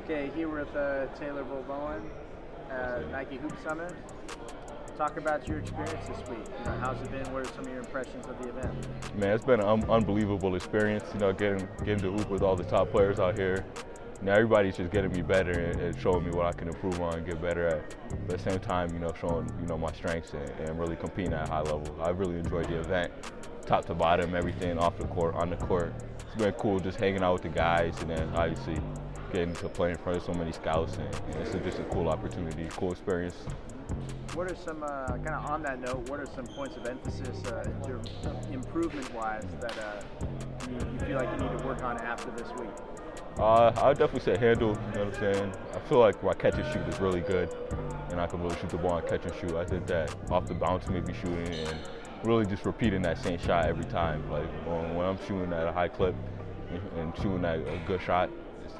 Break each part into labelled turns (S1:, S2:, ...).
S1: Okay, here with Taylor Bol Bowen, Nike Hoop Summit. Talk about your experience this week. How's it been? What are some of your impressions of the event?
S2: Man, it's been an unbelievable experience. Getting to hoop with all the top players out here. Everybody's just getting me better and showing me what I can improve on and get better at. But at the same time, showing my strengths and really competing at a high level. I really enjoyed the event, top to bottom, everything off the court, on the court. It's been cool just hanging out with the guys, and then obviously getting to play in front of so many scouts, and it's just a cool opportunity, cool experience.
S1: What are some, kind of on that note, what are some points of emphasis improvement-wise that you feel like you need to work on after this week?
S2: I would definitely say handle, you know what I'm saying? I feel like my catch and shoot is really good, and I can really shoot the ball and catch and shoot. I think that off the bounce maybe shooting and really just repeating that same shot every time. Like when I'm shooting at a high clip and shooting at a good shot,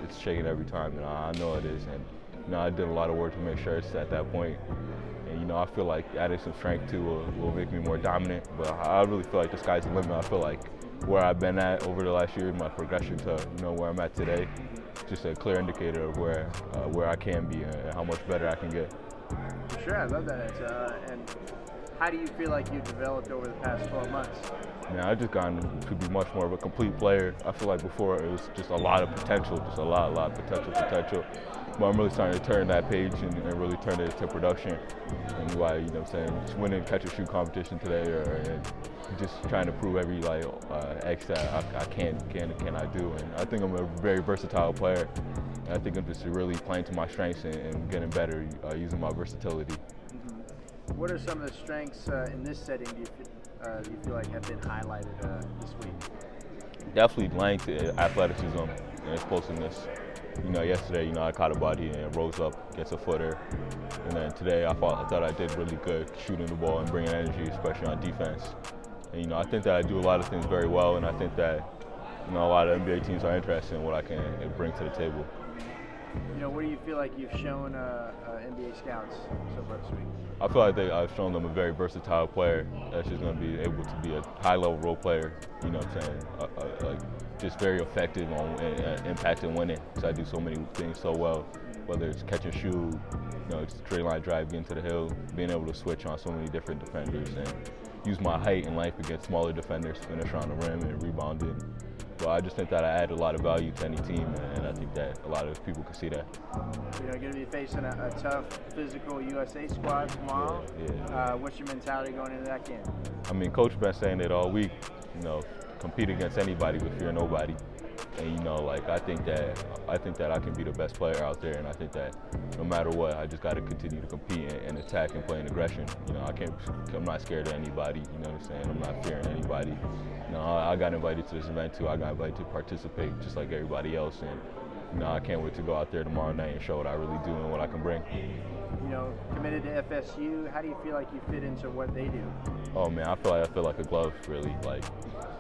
S2: it's shaking every time, and I know it is. And I did a lot of work to make sure it's at that point. And I feel like adding some strength too will make me more dominant. But I really feel like the sky's the limit. I feel like where I've been at over the last year, my progression to where I'm at today, just a clear indicator of where I can be and how much better I can get.
S1: For sure, I love that. And how do you feel like you've developed over the past 12 months?
S2: I've just gotten to be much more of a complete player. I feel like before it was just a lot of potential, just a lot of potential. But I'm really starting to turn that page and really turn it into production. And why, just winning catch and shoot competition today, and just trying to prove every X that I cannot do. And I think I'm a very versatile player. And I think I'm just really playing to my strengths and getting better using my versatility.
S1: Mm-hmm. What are some of the strengths in this setting do you feel like have been highlighted this week?
S2: Definitely length, athleticism, and explosiveness. Yesterday, I caught a body and rose up, gets a footer. And then today, I thought I did really good shooting the ball and bringing energy, especially on defense. And, I think that I do a lot of things very well, and I think that, a lot of NBA teams are interested in what I can bring to the table.
S1: What do you feel like you've shown NBA scouts so far this week?
S2: I feel like I've shown them a very versatile player that's just going to be able to be a high-level role player, like just very effective on impact and winning, because I do so many things so well, whether it's catch and shoot, straight line drive, getting to the hill, being able to switch on so many different defenders and use my height and length against smaller defenders, finish around the rim and rebounding. But I just think that I add a lot of value to any team, and I think that a lot of people can see that.
S1: You're going to be facing a tough, physical USA squad tomorrow.
S2: Yeah.
S1: What's your mentality going into that game?
S2: Coach been saying it all week. Compete against anybody but fear nobody. And I think that I can be the best player out there, and I think that no matter what, I just got to continue to compete and attack and play in aggression. I'm not scared of anybody. You know what I'm saying? I'm not fearing anybody. I got invited to this event too. I got invited to participate just like everybody else, and I can't wait to go out there tomorrow night and show what I really do and what I can bring.
S1: Committed to FSU, how do you feel like you fit into what they do?
S2: Oh man, I feel like a glove, really. Like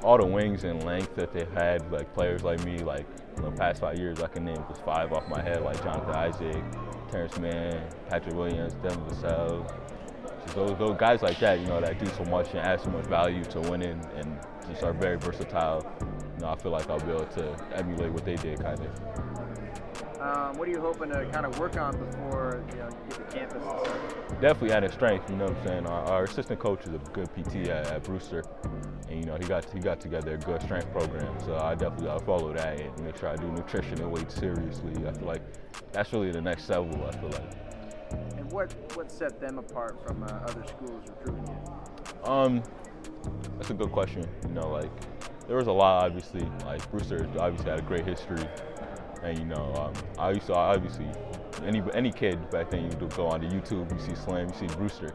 S2: all the wings and length that they've had, like players like me, like in the past 5 years, I can name just 5 off my head, like Jonathan Isaac, Terrence Mann, Patrick Williams, Devin Vassell. Those guys like that, that do so much and add so much value to winning and just are very versatile. I feel like I'll be able to emulate what they did, kind of.
S1: What are you hoping to kind of work on before you get to campus?
S2: Definitely adding strength. You know what I'm saying? Our assistant coach is a good PT at Brewster, and he got together a good strength program. So I definitely gotta follow that and make sure I do nutrition and weight seriously. I feel like that's really the next level. I feel like.
S1: And what set them apart from other schools recruiting you?
S2: That's a good question. There was a lot, obviously. Like Brewster obviously had a great history. And I used to obviously, any kid back then, you go onto YouTube, you see Slam, you see Brewster,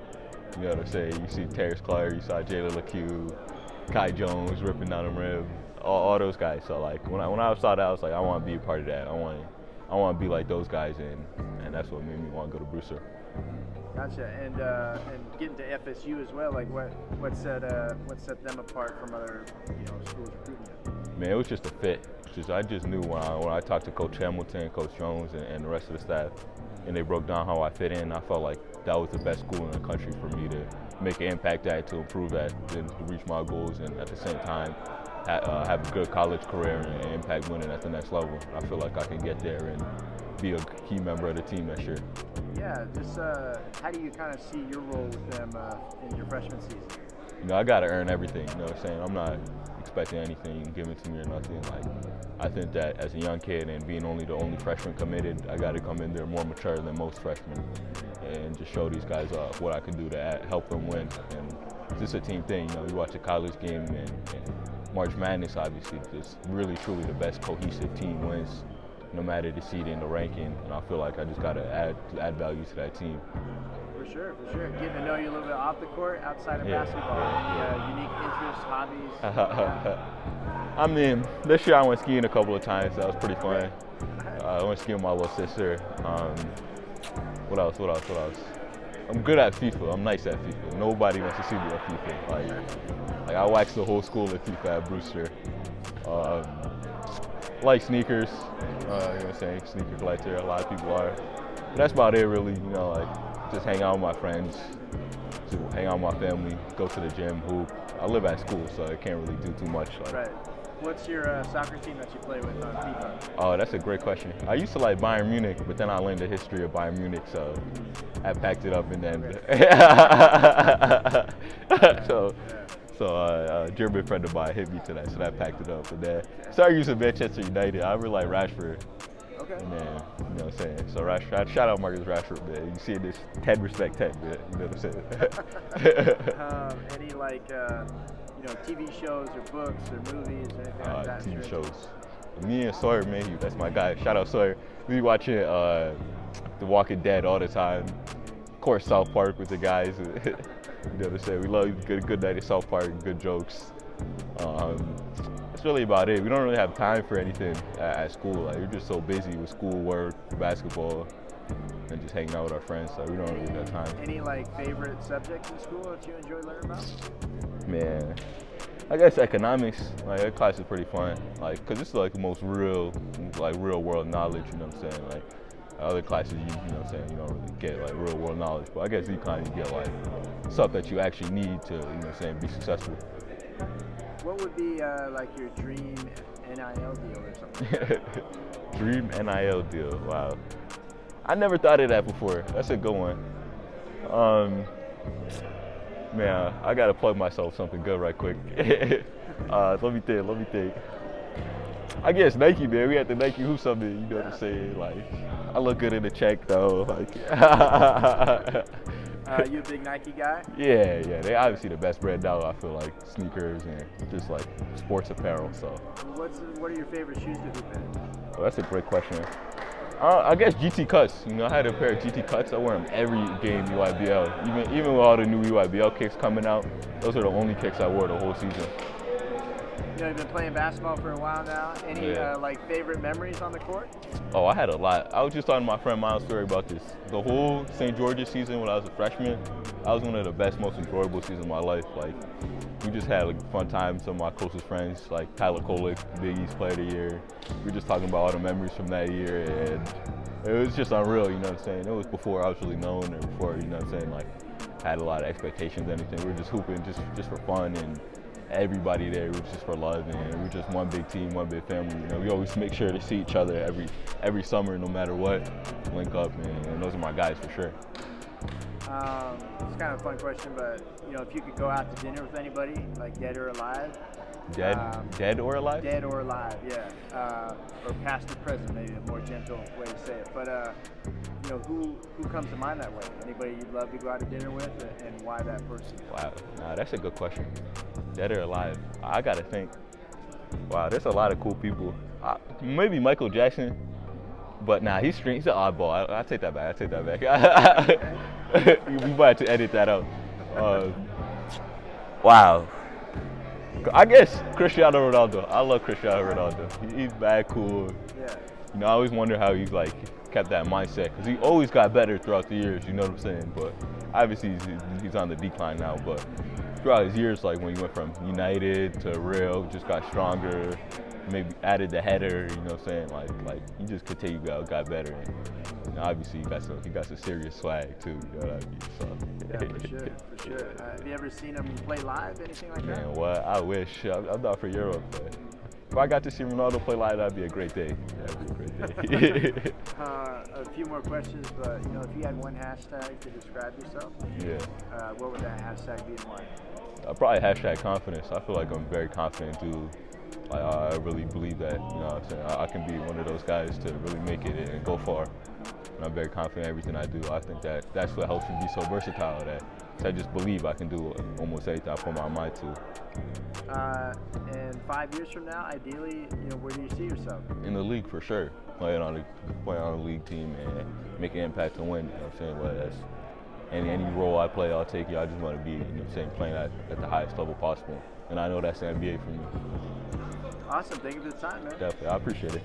S2: you know what I'm saying? You see Terrence Clark, you saw Jalen LeCue, Kai Jones ripping down the rim, all those guys. So when I saw that, I was like, I want to be a part of that. I want to be like those guys, and that's what made me want to go to Brewster.
S1: Gotcha. And getting to FSU as well, like what set them apart from other schools recruiting you?
S2: Man, it was just a fit. I just knew when I talked to Coach Hamilton, Coach Jones, and the rest of the staff, and they broke down how I fit in, I felt like that was the best school in the country for me to make an impact at, to improve at, to reach my goals, and at the same time have a good college career and impact winning at the next level. I feel like I can get there, and be a key member of the team next year.
S1: Yeah, just how do you kind of see your role with them in your freshman season?
S2: You know, I got to earn everything, you know what I'm saying? I'm not expecting anything given to me or nothing. Like, I think that as a young kid and being the only freshman committed, I got to come in there more mature than most freshmen and just show these guys what I can do to help them win. And it's just a team thing, you know, you watch a college game and March Madness, obviously, just really, truly the best cohesive team wins, no matter the seeding, the ranking, and I feel like I just got to add value to that team.
S1: For sure, for sure. Getting to know you a little bit off the court, outside of basketball. Any unique interests, hobbies?
S2: I mean, this year I went skiing a couple of times. That was pretty fun. I went skiing with my little sister. What else? I'm good at FIFA. I'm nice at FIFA. Nobody wants to see me at FIFA. Like I waxed the whole school at FIFA at Brewster. Like sneakers. You know what I'm saying? Sneaker collector. A lot of people are. But that's about it, really. You know, like just hang out with my friends, just hang out with my family, go to the gym, hoop. I live at school, so I can't really do too much. Like,
S1: right. What's your soccer team that you play with on FIFA?
S2: Oh, that's a great question. I used to like Bayern Munich, but then I learned the history of Bayern Munich, so I packed it up and then. So a German friend of mine hit me to that, so I packed it up. And then started using Manchester United. I really like Rashford.
S1: Okay.
S2: And then, you know what I'm saying? So Rashford, shout out Marcus Rashford, man. You see this 10 respect 10, man. You know what I'm saying?
S1: Any like, you know, TV shows or books or movies or anything like that?
S2: TV shows. Me and Sawyer, man, that's my guy. Shout out Sawyer. We be watching The Walking Dead all the time. Of course, South Park with the guys. You know what I'm saying? We love good night at South Park, good jokes. That's really about it. We don't really have time for anything at school. Like, we're just so busy with school, work, basketball, and just hanging out with our friends. So we don't really have time.
S1: Any like favorite subjects in school that you enjoy learning about?
S2: Man, I guess economics. Like that class is pretty fun. Like, cause it's like the most real world knowledge. You know what I'm saying? Like other classes, you know what I'm saying, you don't really get like real world knowledge. But I guess econ you get like stuff that you actually need to, you know what I'm saying, be successful.
S1: What would be like your dream NIL deal or something?
S2: Dream NIL deal, wow. I never thought of that before. That's a good one. Man, I gotta plug myself something good right quick. Let me think. I guess Nike, man. We had the Nike Hoop Summit, you know what I'm saying? Like, I look good in the check though. Like,
S1: you a big Nike guy?
S2: Yeah. They obviously the best brand now. I feel like sneakers and just like sports apparel. So.
S1: What are your favorite shoes to hoop in?
S2: Well, that's a great question. I guess GT Cuts. You know, I had a pair of GT Cuts. I wear them every game UIBL. Even with all the new UIBL kicks coming out, those are the only kicks I wore the whole season.
S1: You know, you've been playing basketball for a while now. Any like favorite memories on the court?
S2: Oh, I had a lot. I was just talking to my friend Miles Ferry about this. The whole St. George's season when I was a freshman, that was one of the best, most enjoyable seasons of my life. Like, we just had like fun times. Some of my closest friends, like Tyler Kolick, Big East Player of the Year. We were just talking about all the memories from that year, and it was just unreal. You know what I'm saying? It was before I was really known, or before, you know what I'm saying, like had a lot of expectations. Anything. We were just hooping, just for fun, and everybody there was just for love, and we were just one big team, one big family. You know, we always make sure to see each other every summer, no matter what. Link up, and those are my guys for sure.
S1: It's kind of a fun question, but you know, if you could go out to dinner with anybody, like dead or alive.
S2: Dead or alive?
S1: Dead or alive, yeah. Or past or present, maybe a more gentle way to say it. But you know, who comes to mind that way? Anybody you'd love to go out to dinner with, and why that person?
S2: Wow, that's a good question. Dead or alive? I gotta think. Wow, there's a lot of cool people. Maybe Michael Jackson, but nah, he's an oddball. I take that back. We might have to edit that out. Wow. I guess Cristiano Ronaldo. I love Cristiano Ronaldo. He's bad cool.
S1: Yeah.
S2: You know, I always wonder how he's like kept that mindset, because he always got better throughout the years. You know what I'm saying? But obviously he's on the decline now. But throughout his years, like when he went from United to Real, just got stronger. Maybe added the header. You know what I'm saying? Like he just continued got better. And, you know, obviously he got some serious swag too. You know what I mean? So.
S1: Yeah, for sure. Have you ever seen him play live? Anything like that?
S2: Man, what? I wish. I'm not for Europe, but if I got to see Ronaldo play live, that'd be a great day. That'd be a great day.
S1: A few more questions, but you know, if you had one hashtag to describe yourself, what would that hashtag be and why?
S2: Probably hashtag confidence. I feel like I'm a very confident dude. Like, I really believe that, you know what I'm saying, I can be one of those guys to really make it and go far. And I'm very confident in everything I do. I think that that's what helps me be so versatile, that I just believe I can do almost anything I put my mind to.
S1: And 5 years from now, ideally, you know, where do you see yourself?
S2: In the league, for sure. Playing on a league team and making an impact to win, you know what I'm saying? Whether that's any role I play, I'll take it. I just want to be, you know what I'm saying, playing at the highest level possible. And I know that's the NBA for me.
S1: Awesome. Thank you for the time, man.
S2: Definitely. I appreciate it.